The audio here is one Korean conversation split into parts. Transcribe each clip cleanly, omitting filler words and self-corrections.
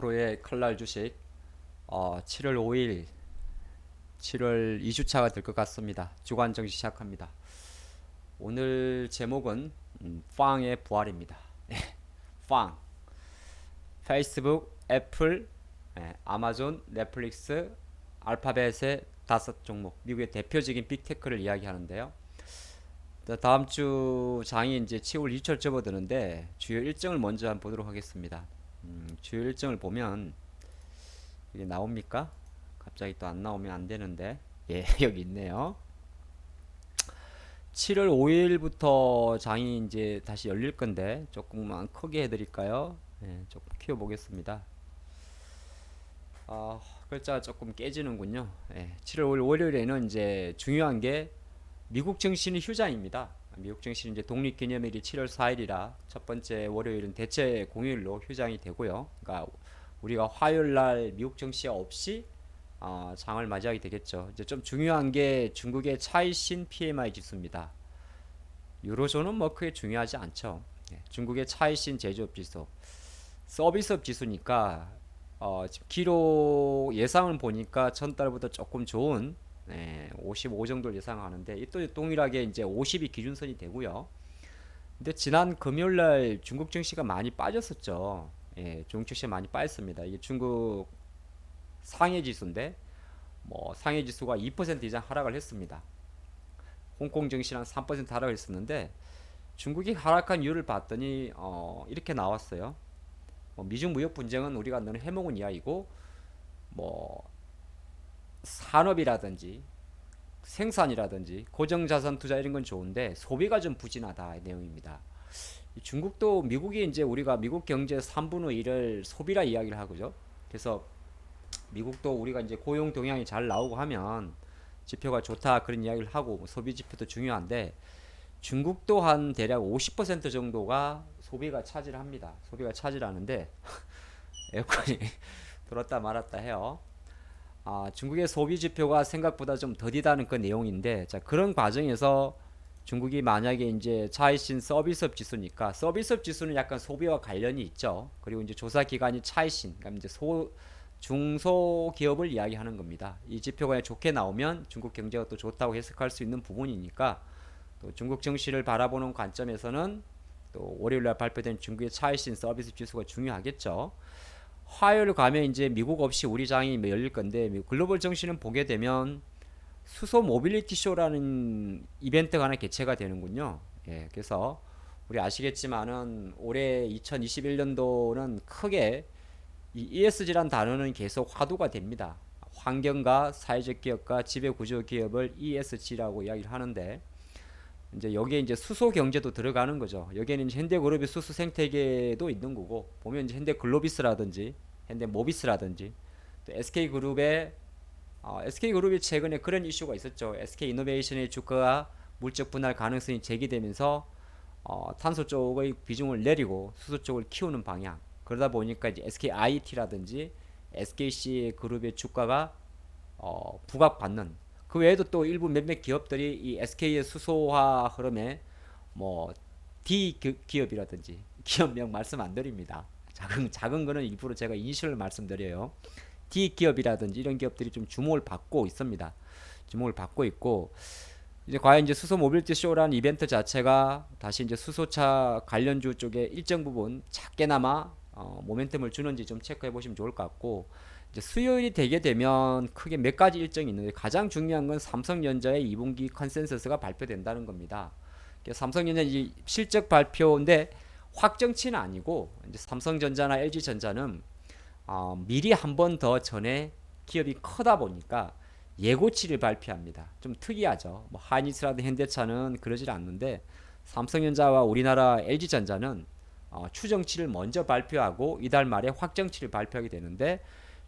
앞으로의 칼날 주식 7월 5일 7월 2주차가 될 것 같습니다. 주간 정시 시작합니다. 오늘 제목은 팡의 부활입니다. 팡. 페이스북, 애플, 아마존, 넷플릭스, 알파벳의 5종목, 미국의 대표적인 빅테크를 이야기하는데요. 다음 주 장이 이제 7월 2철 접어드는데 주요 일정을 먼저 한번 보도록 하겠습니다. 주요 일정을 보면 이게 나옵니까? 갑자기 또 안 나오면 안 되는데. 예, 여기 있네요. 7월 5일부터 장이 이제 다시 열릴 건데 조금만 크게 해드릴까요? 예, 조금 키워보겠습니다. 글자가 조금 깨지는군요. 예, 7월 5일 월요일에는 이제 중요한 게 미국 증시는 휴장입니다. 미국 증시는 이제 독립기념일이 7월 4일이라 첫 번째 월요일은 대체 공휴일로 휴장이 되고요. 그러니까 우리가 화요일 날 미국 증시 없이 장을 맞이하게 되겠죠. 이제 좀 중요한 게 중국의 차이신 PMI 지수입니다. 유로존은 뭐 크게 중요하지 않죠. 중국의 차이신 제조업 지수, 서비스업 지수니까 지금 기록 예상을 보니까 전달보다 조금 좋은 55 정도를 예상하는데 이 또 동일하게 이제 50이 기준선이 되고요. 근데 지난 금요일 날 중국 증시가 많이 빠졌었죠. 중국 증시가 많이 빠졌습니다. 이게 중국 상해 지수인데 뭐 상해 지수가 2% 이상 하락을 했습니다. 홍콩 증시랑 3% 하락을 했었는데 중국이 하락한 이유를 봤더니 이렇게 나왔어요. 미중 무역 분쟁은 우리가 늘 해먹은 이야기고 뭐 산업이라든지 생산이라든지 고정자산 투자 이런 건 좋은데 소비가 좀 부진하다 이 내용입니다. 중국도 미국이 이제 우리가 미국 경제 3분의 1을 소비라 이야기를 하고죠. 그래서 미국도 우리가 이제 고용 동향이 잘 나오고 하면 지표가 좋다 그런 이야기를 하고 뭐 소비 지표도 중요한데 중국도 한 대략 50% 정도가 소비가 차지합니다. 소비가 차지하는데 에어컨이 들었다 말았다 해요. 중국의 소비 지표가 생각보다 좀 더디다는 그 내용인데 자 그런 과정에서 중국이 만약에 이제 차이신 서비스업 지수니까 서비스업 지수는 약간 소비와 관련이 있죠. 그리고 이제 조사 기관이 차이신 그러니까 이제 중소기업을 이야기하는 겁니다. 이 지표가 좋게 나오면 중국 경제가 또 좋다고 해석할 수 있는 부분이니까 또 중국 증시를 바라보는 관점에서는 또 월요일날 발표된 중국의 차이신 서비스 지수가 중요하겠죠. 화요일 가면 이제 미국 없이 우리 장이 열릴 건데 글로벌 증시는 보게 되면 수소 모빌리티 쇼라는 이벤트가 하나 개최가 되는군요. 예, 그래서 우리 아시겠지만은 올해 2021년도는 크게 이 ESG란 단어는 계속 화두가 됩니다. 환경과 사회적 기업과 지배구조 기업을 ESG라고 이야기를 하는데 이제 여기에 이제 수소 경제도 들어가는 거죠. 여기에는 현대그룹의 수소 생태계도 있는 거고 보면 이제 현대글로비스라든지 현대모비스라든지 또 SK그룹이 최근에 그런 이슈가 있었죠. SK이노베이션의 주가가 물적 분할 가능성이 제기되면서 탄소 쪽의 비중을 내리고 수소 쪽을 키우는 방향. 그러다 보니까 이제 SKIT라든지 SKC 그룹의 주가가 부각받는. 그 외에도 또 일부 몇몇 기업들이 이 SK의 수소화 흐름에 뭐 D 기업이라든지 기업명 말씀 안 드립니다. 작은 거는 일부러 제가 이니셜을 말씀드려요. D 기업이라든지 이런 기업들이 좀 주목을 받고 있습니다. 주목을 받고 있고 이제 과연 이제 수소 모빌리티 쇼라는 이벤트 자체가 다시 이제 수소차 관련주 쪽에 일정 부분 작게나마 모멘텀을 주는지 좀 체크해 보시면 좋을 것 같고 이제 수요일이 되게 되면 크게 몇 가지 일정이 있는데 가장 중요한 건 삼성전자의 2분기 컨센서스가 발표된다는 겁니다. 삼성전자 실적 발표인데 확정치는 아니고 이제 삼성전자나 LG전자는 미리 한 번 더 전에 기업이 크다 보니까 예고치를 발표합니다. 좀 특이하죠. 뭐 하이닉스라든 현대차는 그러질 않는데 삼성전자와 우리나라 LG전자는 추정치를 먼저 발표하고 이달 말에 확정치를 발표하게 되는데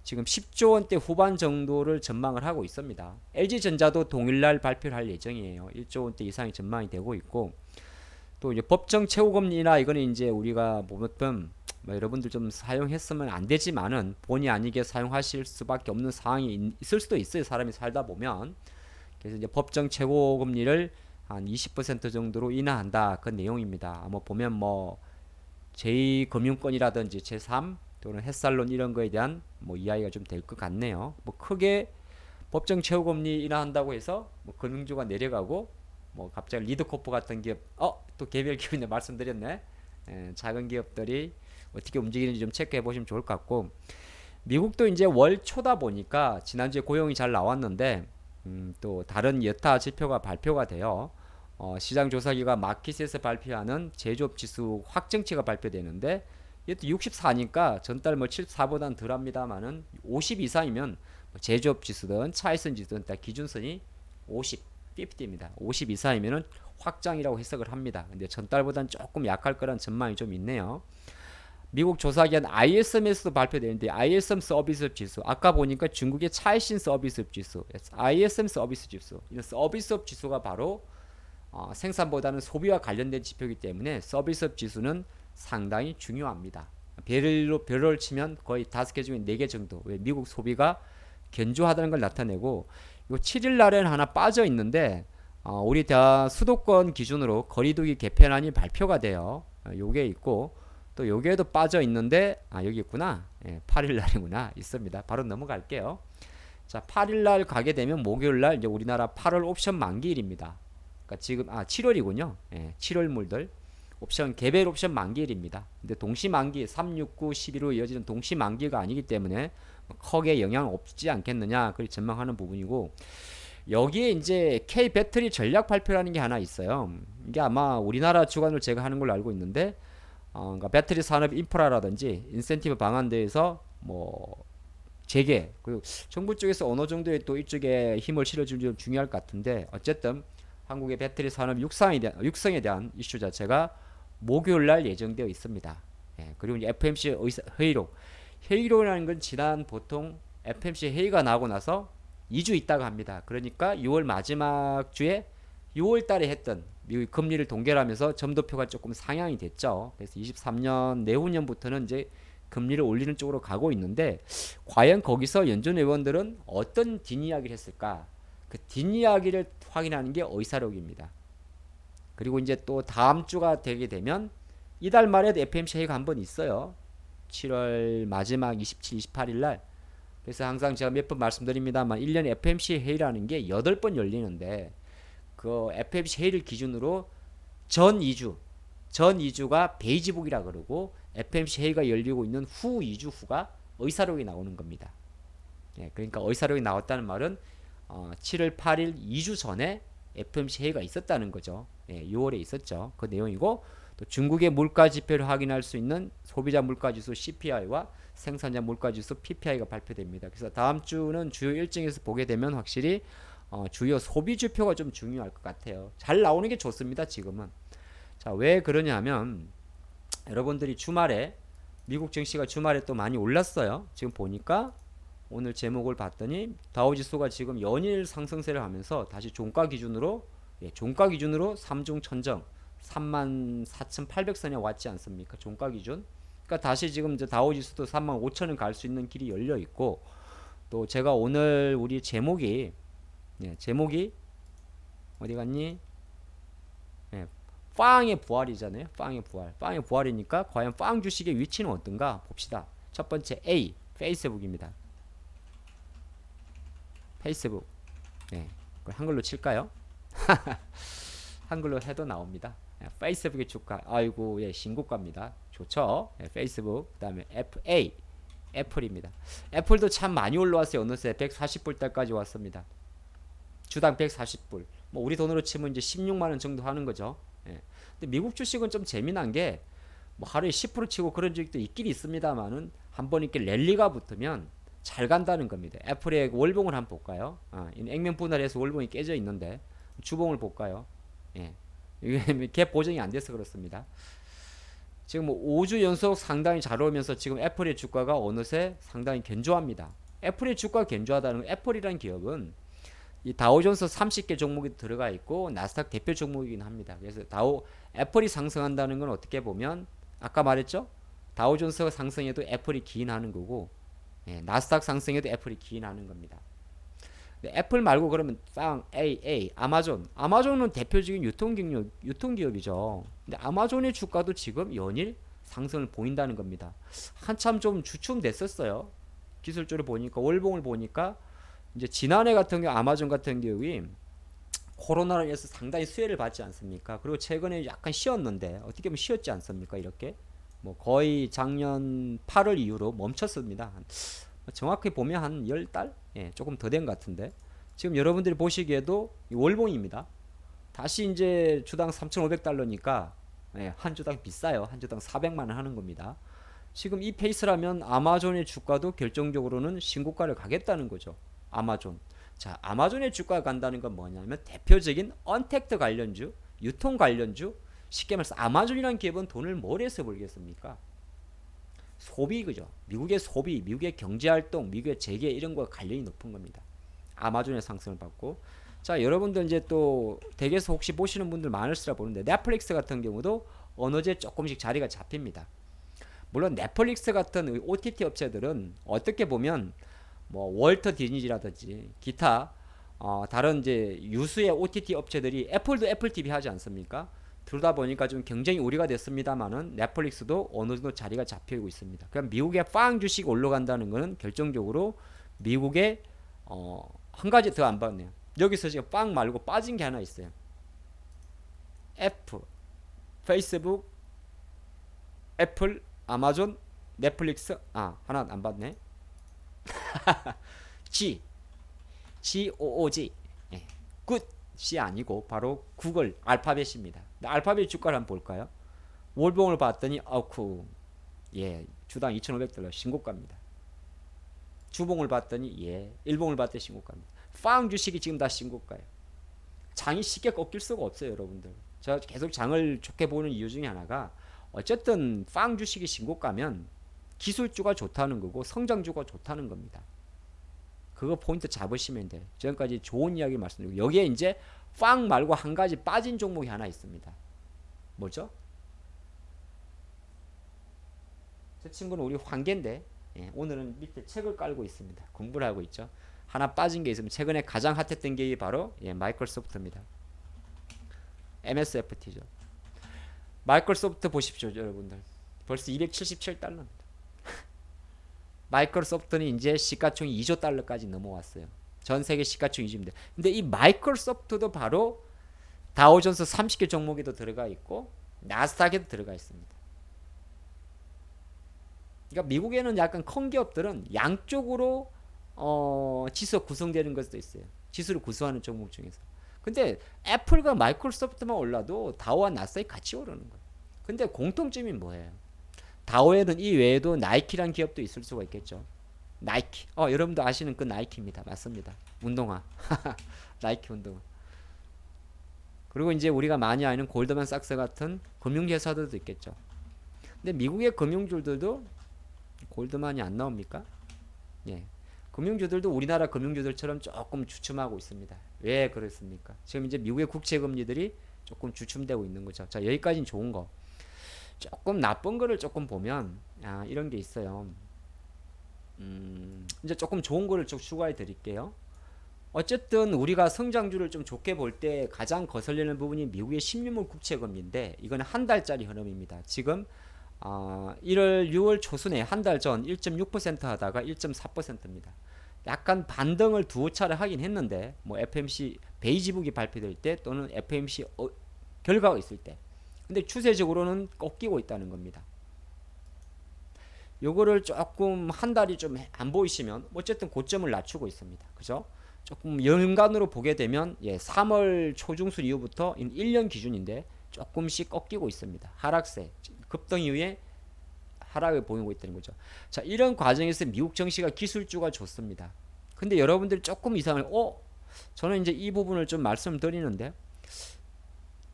지금 10조 원대 후반 정도를 전망을 하고 있습니다. LG전자도 동일날 발표를 할 예정이에요. 1조 원대 이상이 전망이 되고 있고 또 이제 법정 최고금리나 이거는 이제 우리가 보면 뭐 여러분들 좀 사용했으면 안 되지만은 본의 아니게 사용하실 수밖에 없는 상황이 있을 수도 있어요. 사람이 살다 보면. 그래서 이제 법정 최고금리를 한 20% 정도로 인하한다. 그 내용입니다. 뭐 보면 뭐 제2금융권이라든지 제3 또는 햇살론 이런 거에 대한 뭐 이야기가 좀 될 것 같네요. 뭐 크게 법정 최고금리 인하한다고 해서 뭐 금융주가 내려가고 뭐 갑자기 리드코프 같은 기업 또 개별 기업인데 말씀드렸네. 작은 기업들이 어떻게 움직이는지 좀 체크해 보시면 좋을 것 같고 미국도 이제 월 초다 보니까 지난주에 고용이 잘 나왔는데 또 다른 여타 지표가 발표가 돼요. 시장 조사기관 마켓에서 발표하는 제조업 지수 확정치가 발표되는데 이것도 64니까 전달 뭐 74보다는 덜합니다만은 50 이상이면 제조업 지수든 차이선 지수든 다 기준선이 50, 50입니다. 50 이상이면은 확장이라고 해석을 합니다. 근데 전달보다는 조금 약할 거란 전망이 좀 있네요. 미국 조사기관 ISM에서도 발표되는데 ISM 서비스업 지수 아까 보니까 중국의 차이신 서비스업 지수 ISM 서비스 지수 이런 서비스업 지수가 바로 생산보다는 소비와 관련된 지표이기 때문에 서비스업 지수는 상당히 중요합니다. 별을 치면 거의 5개 중에 4개 정도 왜 미국 소비가 견조하다는 걸 나타내고 요 7일 날에는 하나 빠져 있는데 우리 수도권 기준으로 거리두기 개편안이 발표가 돼요. 요게 있고 또 여기에도 빠져 있는데 여기 있구나. 8일 날이구나. 있습니다. 바로 넘어갈게요. 자, 8일 날 가게 되면 목요일 날 이제 우리나라 8월 옵션 만기일입니다. 그러니까 지금 7월이군요. 7월물들 옵션 개별 옵션 만기일입니다. 근데 동시 만기 3, 6, 9, 11로 이어지는 동시 만기가 아니기 때문에 크게 영향 없지 않겠느냐 그렇게 전망하는 부분이고 여기에 이제 K 배터리 전략 발표라는 게 하나 있어요. 이게 아마 우리나라 주관으로 제가 하는 걸로 알고 있는데 그러니까 배터리 산업 인프라라든지 인센티브 방안대에서 뭐 재개 그리고 정부 쪽에서 어느 정도의 또 이쪽에 힘을 실어주는 좀 중요할 것 같은데 어쨌든 한국의 배터리 산업 육성에 대한 이슈 자체가 목요일 날 예정되어 있습니다. 그리고 이제 FMC 회의록이라는 건 지난 보통 FMC 회의가 나고 나서 2주 있다가 합니다. 그러니까 6월 마지막 주에 6월 달에 했던 미국 금리를 동결하면서 점도표가 조금 상향이 됐죠. 그래서 23년 내후년부터는 이제 금리를 올리는 쪽으로 가고 있는데 과연 거기서 연준 의원들은 어떤 뒷이야기를 했을까? 그 뒷이야기를 확인하는 게 의사록입니다. 그리고 이제 또 다음 주가 되게 되면 이달 말에도 FMC 회의가 한 번 있어요. 7월 마지막 27, 28일 날. 그래서 항상 제가 몇 번 말씀드립니다만 1년 FMC 회의라는 게 8번 열리는데 그 FMC 회의를 기준으로 전 2주가 베이지북이라 그러고 FMC 회의가 열리고 있는 후 2주 후가 의사록이 나오는 겁니다. 그러니까 의사록이 나왔다는 말은 7월 8일 2주 전에 FMC 회의가 있었다는 거죠. 6월에 있었죠. 그 내용이고 또 중국의 물가 지표를 확인할 수 있는 소비자 물가지수 CPI와 생산자 물가지수 PPI가 발표됩니다. 그래서 다음 주는 주요 일정에서 보게 되면 확실히 주요 소비 지표가 좀 중요할 것 같아요. 잘 나오는 게 좋습니다. 지금은. 자, 왜 그러냐 하면 여러분들이 주말에 미국 증시가 주말에 또 많이 올랐어요. 지금 보니까 오늘 제목을 봤더니 다우지수가 지금 연일 상승세를 하면서 다시 종가 기준으로 3중 천정 34,800선에 왔지 않습니까? 종가 기준. 그러니까 다시 지금 이제 다우지수도 35,000원 갈 수 있는 길이 열려 있고 또 제가 오늘 우리 제목이 어디 갔니? 빵의 부활이잖아요. 빵의 부활이니까 과연 빵 주식의 위치는 어떤가 봅시다. 첫 번째 A 페이스북입니다. 페이스북. 그걸 한글로 칠까요? 한글로 해도 나옵니다. 페이스북의 주가. 아이고, 신고가입니다. 좋죠? 페이스북. 그다음에 애플입니다. 애플도 참 많이 올라왔어요. 어느새 140불대까지 왔습니다. 주당 140불. 뭐 우리 돈으로 치면 이제 16만 원 정도 하는 거죠. 근데 미국 주식은 좀 재미난 게 뭐 하루에 10% 치고 그런 적도 있긴 있습니다만은 한번 이렇게 랠리가 붙으면 잘 간다는 겁니다. 애플의 월봉을 한번 볼까요? 액면 분할해서 월봉이 깨져 있는데 주봉을 볼까요? 이게 갭 보정이 안 돼서 그렇습니다. 지금 뭐 5주 연속 상당히 잘 오면서 지금 애플의 주가가 어느새 상당히 견조합니다. 애플의 주가가 견조하다는 건 애플이라는 기업은 이 다우존스 30개 종목이 들어가 있고 나스닥 대표 종목이긴 합니다. 그래서 애플이 상승한다는 건 어떻게 보면 아까 말했죠? 다우존스가 상승해도 애플이 기인하는 거고 나스닥 상승해도 애플이 기인하는 겁니다. 애플 말고 그러면 아마존은 대표적인 유통기업이죠. 근데 아마존의 주가도 지금 연일 상승을 보인다는 겁니다. 한참 좀 주춤됐었어요. 기술적으로 보니까 월봉을 보니까 이제 지난해 같은 경우 아마존 같은 경우에 코로나로 인해서 상당히 수혜를 받지 않습니까? 그리고 최근에 약간 쉬었는데 어떻게 보면 쉬었지 않습니까? 이렇게 뭐 거의 작년 8월 이후로 멈췄습니다. 정확히 보면 한 10달? 예, 조금 더 된 것 같은데 지금 여러분들이 보시기에도 월봉입니다. 다시 이제 주당 3,500달러니까 예, 한 주당 비싸요. 한 주당 400만 원 하는 겁니다. 지금 이 페이스라면 아마존의 주가도 결정적으로는 신고가를 가겠다는 거죠. 아마존. 자, 아마존의 주가가 간다는 건 뭐냐면 대표적인 언택트 관련주, 유통 관련주, 쉽게 말해서 아마존이라는 기업은 돈을 뭘 해서 벌겠습니까? 소비 그죠. 미국의 소비, 미국의 경제활동, 미국의 재계 이런 거와 관련이 높은 겁니다. 아마존의 상승을 받고 자 여러분들 이제 또 댁에서 혹시 보시는 분들 많을수라 보는데 넷플릭스 같은 경우도 어느 제 조금씩 자리가 잡힙니다. 물론 넷플릭스 같은 OTT 업체들은 어떻게 보면 뭐 월터 디즈니라든지 기타 다른 이제 유수의 OTT 업체들이 애플도 애플 TV 하지 않습니까? 그러다 보니까 좀 경쟁이 우리가 됐습니다만은 넷플릭스도 어느 정도 자리가 잡히고 있습니다. 그럼 미국의 빵 주식 올라간다는 것은 결정적으로 미국의 한 가지 더 안 봤네요. 여기서 지금 빵 말고 빠진 게 하나 있어요. 애플, 페이스북, 애플, 아마존, 넷플릭스 하나 안 봤네. GOOG 예, 굿이 아니고 바로 구글 알파벳입니다. 알파벳 주가를 한번 볼까요? 월봉을 봤더니 아쿠 예 주당 2,500달러 신고가입니다. 주봉을 봤더니 예 일봉을 봤더니 신고가입니다. 빵 주식이 지금 다 신고가예요. 장이 쉽게 꺾일 수가 없어요, 여러분들. 제가 계속 장을 좋게 보는 이유 중에 하나가 어쨌든 빵 주식이 신고가면 기술주가 좋다는 거고 성장주가 좋다는 겁니다. 그거 포인트 잡으시면 돼요. 지금까지 좋은 이야기 말씀드리고 여기에 이제 빵 말고 한 가지 빠진 종목이 하나 있습니다. 뭐죠? 저 친구는 우리 황계인데 예, 오늘은 밑에 책을 깔고 있습니다. 공부를 하고 있죠. 하나 빠진 게 있으면 최근에 가장 핫했던 게 바로 예, 마이크로소프트입니다. MSFT죠. 마이크로소프트 보십시오, 여러분들. 벌써 277달러입니다. 마이크로소프트는 이제 시가총이 2조 달러까지 넘어왔어요. 전 세계 시가총 2조인데. 근데 이 마이크로소프트도 바로 다우존스 30개 종목에도 들어가 있고 나스닥에도 들어가 있습니다. 그러니까 미국에는 약간 큰 기업들은 양쪽으로 지수 구성되는 것도 있어요. 지수를 구성하는 종목 중에서. 근데 애플과 마이크로소프트만 올라도 다우와 나스닥이 같이 오르는 거예요. 근데 공통점이 뭐예요? 다우에는 이 외에도 나이키란 기업도 있을 수가 있겠죠. 나이키. 여러분도 아시는 그 나이키입니다. 맞습니다. 운동화. 나이키 운동화. 그리고 이제 우리가 많이 아는 골드만삭스 같은 금융회사들도 있겠죠. 근데 미국의 금융주들도 골드만이 안 나옵니까? 예. 금융주들도 우리나라 금융주들처럼 조금 주춤하고 있습니다. 왜 그렇습니까? 지금 이제 미국의 국채금리들이 조금 주춤되고 있는 거죠. 자, 여기까지는 좋은 거. 조금 나쁜 거를 조금 보면 이런 게 있어요. 이제 조금 좋은 거를 좀 추가해 드릴게요. 어쨌든 우리가 성장주를 좀 좋게 볼 때 가장 거슬리는 부분이 미국의 10년물 국채금리인데 이거는 한 달짜리 흐름입니다. 지금 1월 6월 초순에 한 달 전 1.6% 하다가 1.4%입니다. 약간 반등을 두 차례 하긴 했는데 뭐 FMC 베이지북이 발표될 때 또는 FMC 결과가 있을 때 근데 추세적으로는 꺾이고 있다는 겁니다. 요거를 조금 한 달이 좀 안 보이시면 어쨌든 고점을 낮추고 있습니다. 그죠? 조금 연간으로 보게 되면 3월 초중순 이후부터 1년 기준인데 조금씩 꺾이고 있습니다. 하락세 급등 이후에 하락을 보이고 있다는 거죠. 자, 이런 과정에서 미국 증시가 기술주가 좋습니다. 근데 여러분들 조금 이상을 저는 이제 이 부분을 좀 말씀드리는데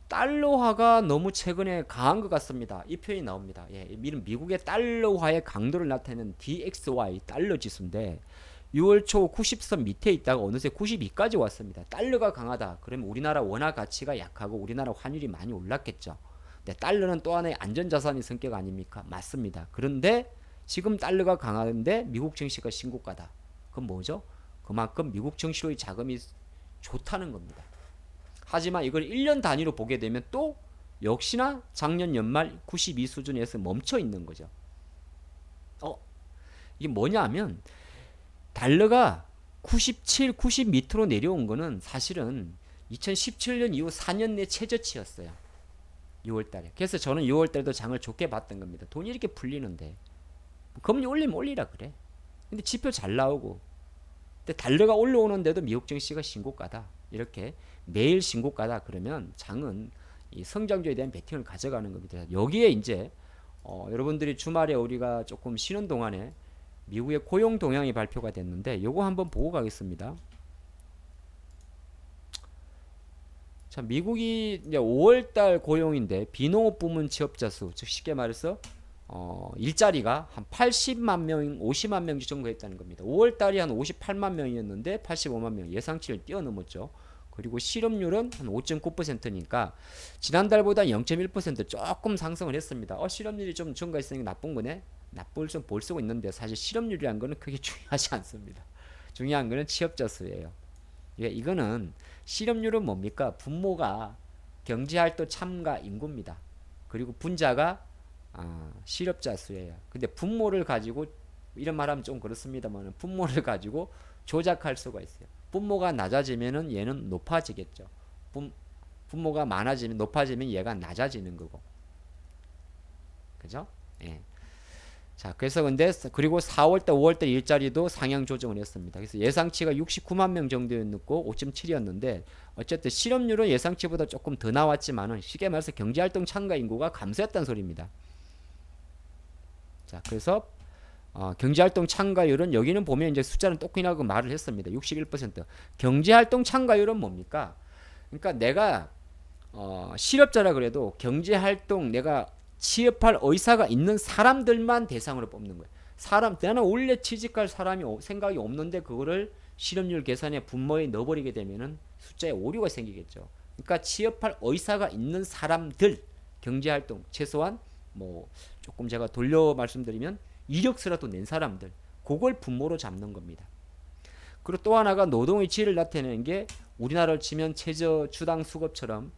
달러화가 너무 최근에 강한 것 같습니다. 이 표현이 나옵니다. 미국의 달러화의 강도를 나타내는 DXY 달러 지수인데 6월 초 90선 밑에 있다가 어느새 92까지 왔습니다. 달러가 강하다. 그러면 우리나라 원화 가치가 약하고 우리나라 환율이 많이 올랐겠죠. 근데 달러는 또 하나의 안전자산의 성격 아닙니까? 맞습니다. 그런데 지금 달러가 강한데 미국 증시가 신고가다. 그건 뭐죠? 그만큼 미국 증시로의 자금이 좋다는 겁니다. 하지만 이걸 1년 단위로 보게 되면 또 역시나 작년 연말 92 수준에서 멈춰 있는 거죠. 이게 뭐냐 하면 달러가 97, 90 밑으로 내려온 거는 사실은 2017년 이후 4년 내 최저치였어요. 6월 달에. 그래서 저는 6월 달에도 장을 좋게 봤던 겁니다. 돈이 이렇게 풀리는데 금리 올리면 올리라 그래. 근데 지표 잘 나오고, 근데 달러가 올라오는데도 미국 증시가 신고가다, 이렇게 매일 신고가다 그러면 장은 이 성장주에 대한 베팅을 가져가는 겁니다. 여기에 이제 여러분들이 주말에 우리가 조금 쉬는 동안에 미국의 고용 동향이 발표가 됐는데 요거 한번 보고 가겠습니다. 자, 미국이 이제 5월달 고용인데 비농업 부문 취업자 수, 즉 쉽게 말해서 일자리가 한 80만 명, 50만 명 정도 했다는 겁니다. 5월달이 한 58만 명이었는데 85만 명, 예상치를 뛰어넘었죠. 그리고 실업률은 한 5.9%니까 지난달보다 0.1% 조금 상승을 했습니다. 실업률이 좀 증가했으니까 나쁜 거네. 나쁠 좀 볼 수가 있는데 사실 실업률이란 거는 크게 중요하지 않습니다. 중요한 거는 취업자 수예요. 이거는 실업률은 뭡니까? 분모가 경제활동 참가 인구입니다. 그리고 분자가 실업자 수예요. 근데 분모를 가지고, 이런 말하면 좀 그렇습니다만, 분모를 가지고 조작할 수가 있어요. 분모가 낮아지면은 얘는 높아지겠죠. 분모가 많아지면, 높아지면 얘가 낮아지는 거고. 그죠? 예. 자, 그래서 근데 그리고 4월달, 5월달 일자리도 상향 조정을 했습니다. 그래서 예상치가 69만 명 정도였고 5.7이었는데 어쨌든 실업률은 예상치보다 조금 더 나왔지만은 쉽게 말해서 경제활동 참가 인구가 감소했다는 소리입니다. 자, 그래서 경제활동 참가율은 여기는 보면 이제 숫자는 똑같이라고 말을 했습니다. 61%. 경제활동 참가율은 뭡니까? 그러니까 내가 실업자라 그래도 경제활동 내가 취업할 의사가 있는 사람들만 대상으로 뽑는 거예요. 나는 원래 취직할 사람이 생각이 없는데 그거를 실업률 계산에 분모에 넣어버리게 되면은 숫자에 오류가 생기겠죠. 그러니까 취업할 의사가 있는 사람들, 경제활동 최소한 뭐 조금 제가 돌려 말씀드리면 이력서라도 낸 사람들, 그걸 분모로 잡는 겁니다. 그리고 또 하나가 노동의 질을 나타내는 게 우리나라를 치면 최저 주당 수급처럼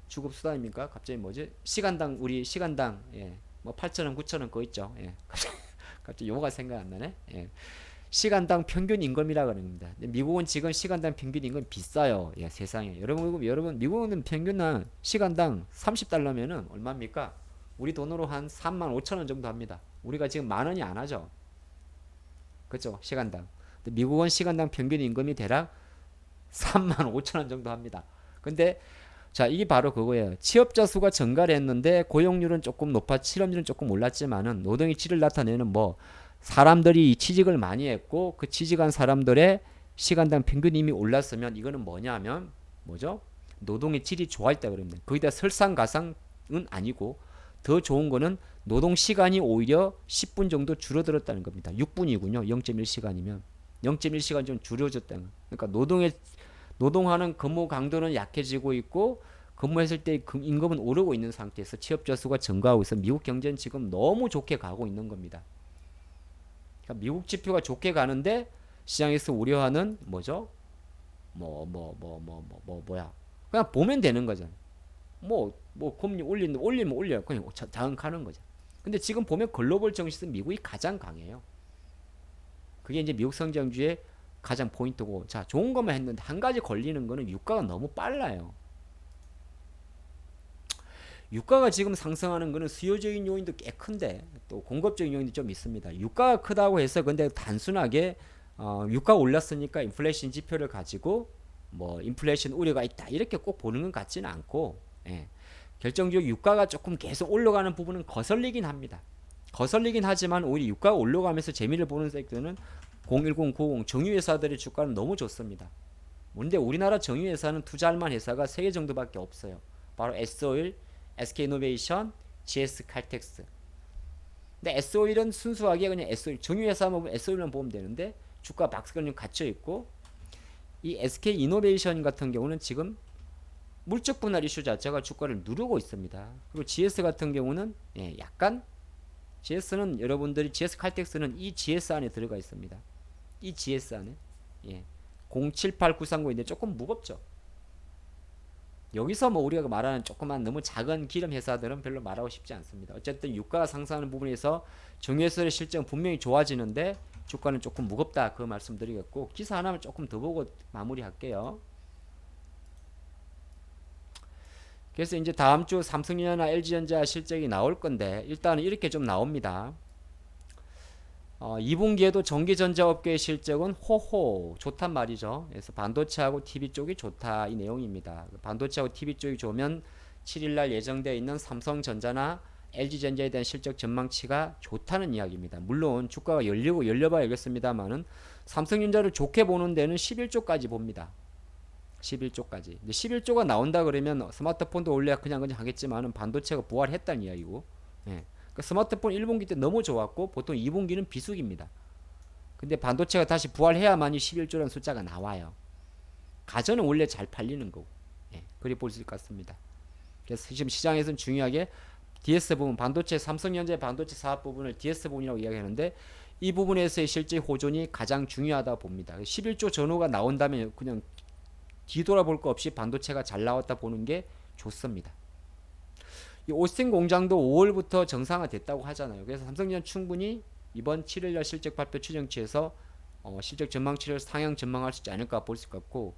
주급 수단입니까? 갑자기 뭐지? 우리 시간당, 예, 뭐 8,000원, 9,000원 그거 있죠. 예. 갑자기 용어가 생각 안 나네. 예. 시간당 평균 임금이라고 하는 겁니다. 미국은 지금 시간당 평균 임금 비싸요. 예, 세상에. 여러분 미국은 평균 시간당 30달러면은 얼마입니까? 우리 돈으로 한 35,000원 정도 합니다. 우리가 지금 10,000원이 안 하죠. 그렇죠? 시간당. 근데 미국은 시간당 평균 임금이 대략 35,000원 정도 합니다. 근데 자, 이게 바로 그거예요. 취업자 수가 증가를 했는데 고용률은 조금 실업률은 조금 올랐지만은 노동의 질을 나타내는 뭐 사람들이 취직을 많이 했고 그 취직한 사람들의 시간당 평균 이미 올랐으면 이거는 뭐냐면 뭐죠? 노동의 질이 좋아졌다 그럽니다. 거기다 설상가상은 아니고 더 좋은 거는 노동 시간이 오히려 10분 정도 줄어들었다는 겁니다. 6분이군요. 0.1시간이면 0.1시간 좀 줄여졌다는 거예요. 그러니까 노동하는 근무 강도는 약해지고 있고 근무했을 때 임금은 오르고 있는 상태에서 취업자 수가 증가하고 있어 미국 경제는 지금 너무 좋게 가고 있는 겁니다. 그러니까 미국 지표가 좋게 가는데 시장에서 우려하는 뭐죠? 뭐야? 그냥 보면 되는 거잖아. 금리 올리면 올려요. 그냥 자응하는 거죠. 근데 지금 보면 글로벌 정시는 미국이 가장 강해요. 그게 이제 미국 성장주의 가장 포인트고, 자, 좋은 것만 했는데 한 가지 걸리는 거는 유가가 너무 빨라요. 유가가 지금 상승하는 거는 수요적인 요인도 꽤 큰데 또 공급적인 요인도 좀 있습니다. 유가가 크다고 해서 근데 단순하게 유가 올랐으니까 인플레이션 지표를 가지고 뭐 인플레이션 우려가 있다 이렇게 꼭 보는 것 같지는 않고, 예. 결정적으로 유가가 조금 계속 올라가는 부분은 거슬리긴 합니다. 거슬리긴 하지만 오히려 유가가 올라가면서 재미를 보는 섹터는 010, 90 정유회사들의 주가는 너무 좋습니다. 근데 우리나라 정유회사는 투자할 회사가 3개 정도밖에 없어요. 바로 S-오일, SK이노베이션, GS칼텍스. 근데 S-오일은 순수하게 그냥 S-오일, 정유회사만 보면 S-오일만 보면 되는데 주가 박스가 좀 갇혀 있고, 이 SK이노베이션 같은 경우는 지금 물적 분할 이슈 자체가 주가를 누르고 있습니다. 그리고 GS 같은 경우는 약간 GS는 여러분들이 GS칼텍스는 이 GS 안에 들어가 있습니다. 이 GS 안에 078939인데 조금 무겁죠. 여기서 뭐 우리가 말하는 조그만 너무 작은 기름 회사들은 별로 말하고 싶지 않습니다. 어쨌든 유가가 상승하는 부분에서 정유회사의 실적은 분명히 좋아지는데 주가는 조금 무겁다 그 말씀드리겠고, 기사 하나만 조금 더 보고 마무리할게요. 그래서 이제 다음 주 삼성전자나 LG전자 실적이 나올 건데 일단은 이렇게 좀 나옵니다. 2분기에도 전기전자업계의 실적은 호호 좋단 말이죠. 그래서 반도체하고 TV 쪽이 좋다 이 내용입니다. 반도체하고 TV 쪽이 좋으면 7일날 예정되어 있는 삼성전자나 LG전자에 대한 실적 전망치가 좋다는 이야기입니다. 물론 주가가 열리고 열려봐야 알겠습니다만은 삼성전자를 좋게 보는 데는 11조까지 봅니다. 11조까지. 11조가 나온다 그러면 스마트폰도 원래 그냥 하겠지만은 반도체가 부활했다는 이야기고. 예. 그러니까 스마트폰 1분기 때 너무 좋았고 보통 2분기는 비수기입니다. 근데 반도체가 다시 부활해야만이 11조라는 숫자가 나와요. 가전은 원래 잘 팔리는 거고. 예. 그리 볼 수 있을 것 같습니다. 그래서 지금 시장에서는 중요하게 DS 부분, 반도체, 삼성전자의 반도체 사업 부분을 DS 부분이라고 이야기하는데 이 부분에서의 실제 호전이 가장 중요하다 봅니다. 11조 전후가 나온다면 그냥 뒤돌아볼 거 없이 반도체가 잘 나왔다 보는 게 좋습니다. 이 오스틴 공장도 5월부터 정상화됐다고 하잖아요. 그래서 삼성전자 충분히 이번 7일날 실적 발표 추정치에서 실적 전망치를 상향 전망할 수 있지 않을까 볼 수 있고,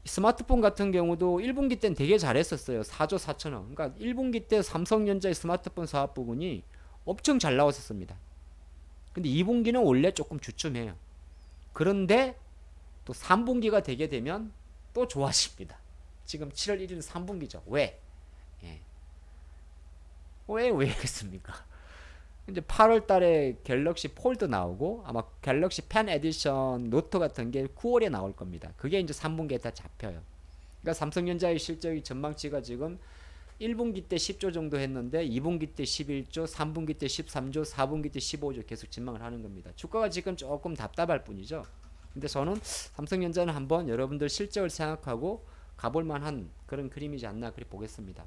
스마트폰 같은 경우도 1분기 때는 되게 잘했었어요. 4조 4천억. 그러니까 1분기 때 삼성전자의 스마트폰 사업 부분이 엄청 잘 나왔었습니다. 근데 2분기는 원래 조금 주춤해요. 그런데 또 3분기가 되게 되면 또 좋아집니다. 지금 7월 1일 3분기죠. 왜? 예. 왜 그랬습니까? 이제 8월 달에 갤럭시 폴드 나오고 아마 갤럭시 펜 에디션 노트 같은 게 9월에 나올 겁니다. 그게 이제 3분기에 다 잡혀요. 그러니까 삼성전자의 실적이 전망치가 지금 1분기 때 10조 정도 했는데 2분기 때 11조, 3분기 때 13조, 4분기 때 15조 계속 전망을 하는 겁니다. 주가가 지금 조금 답답할 뿐이죠. 근데 저는 삼성전자는 한번 여러분들 실적을 생각하고 가볼 만한 그런 그림이지 않나 그렇게 보겠습니다.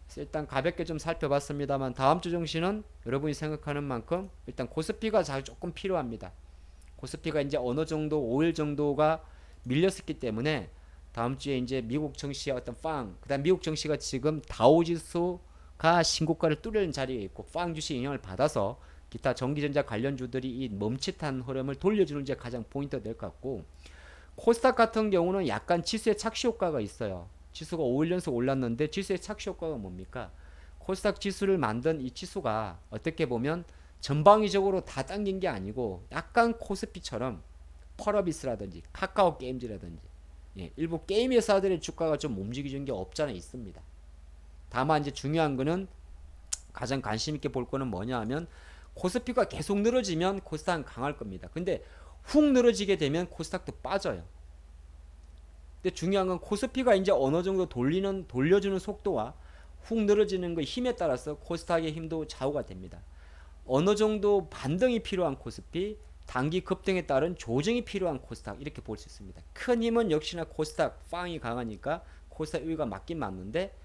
그래서 일단 가볍게 좀 살펴봤습니다만 다음 주 정시는 여러분이 생각하는 만큼 일단 코스피가 조금 필요합니다. 코스피가 이제 어느 정도 5일 정도가 밀렸었기 때문에 다음 주에 이제 미국 증시의 어떤 그다음 미국 증시가 지금 다우지수가 신고가를 뚫는 자리에 있고 주식 영향을 받아서 기타 전기전자 관련주들이 이 멈칫한 흐름을 돌려주는 게 가장 포인트가 될 것 같고, 코스닥 같은 경우는 약간 지수의 착시 효과가 있어요. 지수가 5일 연속 올랐는데 지수의 착시 효과가 뭡니까? 코스닥 지수를 만든 이 지수가 어떻게 보면 전방위적으로 다 당긴 게 아니고 약간 코스피처럼 펄어비스라든지 카카오 게임즈라든지 일부 게임 회사들의 주가가 좀 움직이는 게 없잖아 있습니다. 다만 이제 중요한 거는 가장 관심 있게 볼 거는 뭐냐 하면 코스피가 계속 늘어지면 코스닥은 강할 겁니다. 근데 훅 늘어지게 되면 코스닥도 빠져요. 근데 중요한 건 코스피가 이제 어느 정도 돌려주는 속도와 훅 늘어지는 그 힘에 따라서 코스닥의 힘도 좌우가 됩니다. 어느 정도 반등이 필요한 코스피, 단기 급등에 따른 조정이 필요한 코스닥 이렇게 볼 수 있습니다. 큰 힘은 역시나 코스닥 이 강하니까 코스닥 우위가 맞긴 맞는데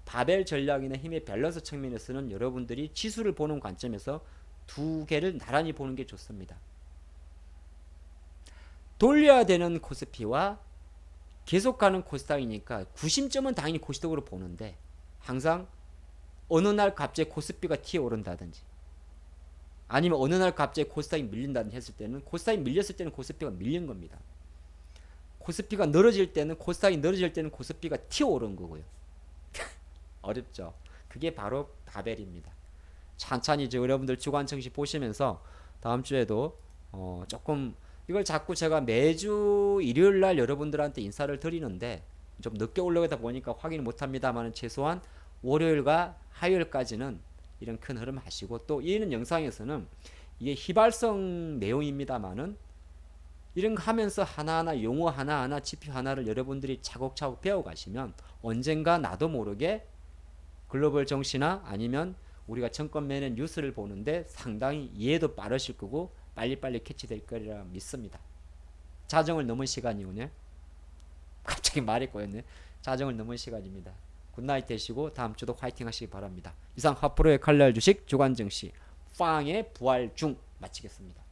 바벨 전략이나 힘의 밸런스 측면에서는 여러분들이 지수를 보는 관점에서 두 개를 나란히 보는 게 좋습니다. 돌려야 되는 코스피와 계속 가는 코스닥이니까 구심점은 당연히 코스닥으로 보는데 항상 어느 날 갑자기 코스피가 튀어오른다든지 아니면 어느 날 갑자기 코스닥이 밀린다든지 했을 때는 코스닥이 밀렸을 때는 코스피가 밀린 겁니다. 코스피가 늘어질 때는 코스닥이 늘어질 때는 코스피가 튀어오른 거고요. 어렵죠. 그게 바로 바벨입니다. 찬찬히 이제 여러분들 주간 증시 보시면서 다음 주에도 조금 이걸 자꾸 제가 매주 일요일 날 여러분들한테 인사를 드리는데 좀 늦게 올라가다 보니까 확인을 못합니다만 최소한 월요일과 화요일까지는 이런 큰 흐름 하시고, 또 이는 영상에서는 이게 휘발성 내용입니다만은 이런 거 하면서 하나하나 용어 하나하나 지표 하나를 여러분들이 차곡차곡 배워가시면 언젠가 나도 모르게 글로벌 정시나 아니면 우리가 정권 매년 뉴스를 보는데 상당히 이해도 빠르실 거고 빨리빨리 캐치될 거리라 믿습니다. 자정을 넘은 시간이 오네. 갑자기 말이 꼬였네. 자정을 넘은 시간입니다. 굿나잇 되시고 다음 주도 화이팅 하시기 바랍니다. 이상 하프로의 칼날 주식 주간 증시 팡의 부활 중 마치겠습니다.